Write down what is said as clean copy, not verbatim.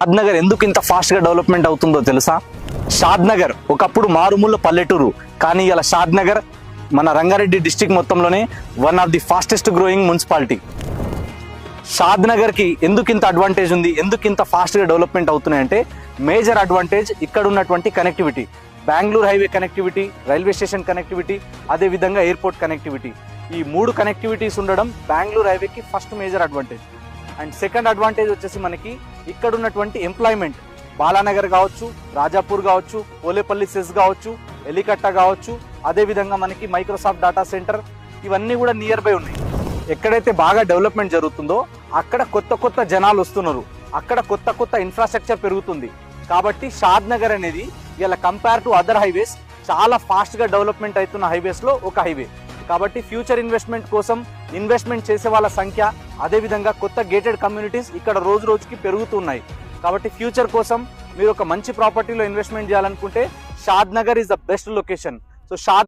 షాద్ నగర్ ఎందుకు ఇంత ఫాస్ట్ గా డెవలప్మెంట్ అవుతుందో తెలుసా? షాద్ నగర్ ఒకప్పుడు మారుమూల పల్లెటూరు, కానీ ఇలా షాద్ నగర్ మన రంగారెడ్డి డిస్టిక్ మొత్తంలోనే one of the fastest growing municipality. Shadnagar కి ఎందుకు ఇంత అడ్వాంటేజ్ ఉంది, ఎందుకు ఇంత ఫాస్ట్ గా డెవలప్మెంట్ అవుతున్నాయంటే మేజర్ అడ్వాంటేజ్ ఇక్కడ ఉన్నటువంటి connectivity. Bengaluru highway connectivity, railway station connectivity, అదే విధంగా ఎయిర్పోర్ట్ కనెక్టివిటీ. ఈ 3 కనెక్టివిటీస్ ఉండడం బెంగళూరు హైవేకి first major advantage. And second advantage వచ్చేసి మనకి ఇక్కడ ఉన్నటువంటి ఎంప్లాయ్మెంట్. బాలానగర్ కావచ్చు, రాజాపూర్ కావచ్చు, పోలేపల్లి సెస్ కావచ్చు, ఎలికట్ట కావచ్చు, అదేవిధంగా మనకి మైక్రోసాఫ్ట్ డేటా సెంటర్, ఇవన్నీ కూడా నియర్ బై ఉన్నాయి. ఎక్కడైతే బాగా డెవలప్మెంట్ జరుగుతుందో అక్కడ కొత్త కొత్త జనాలు వస్తున్నారు, అక్కడ కొత్త కొత్త ఇన్ఫ్రాస్ట్రక్చర్ పెరుగుతుంది. కాబట్టి షాద్ నగర్ అనేది ఇలా కంపేర్ టు అదర్ హైవేస్ చాలా ఫాస్ట్గా డెవలప్మెంట్ అవుతున్న హైవేస్లో ఒక హైవే. కాబట్టి ఫ్యూచర్ ఇన్వెస్ట్మెంట్ కోసం ఇన్వెస్ట్మెంట్ చేసే వాళ్ళ సంఖ్య, అదేవిధంగా కొత్త గేటెడ్ కమ్యూనిటీస్ ఇక్కడ రోజు రోజుకి పెరుగుతున్నాయి. కాబట్టి ఫ్యూచర్ కోసం మీరు ఒక మంచి ప్రాపర్టీలో ఇన్వెస్ట్మెంట్ చేయాలనుకుంటే Shadnagar is the best location. So Shad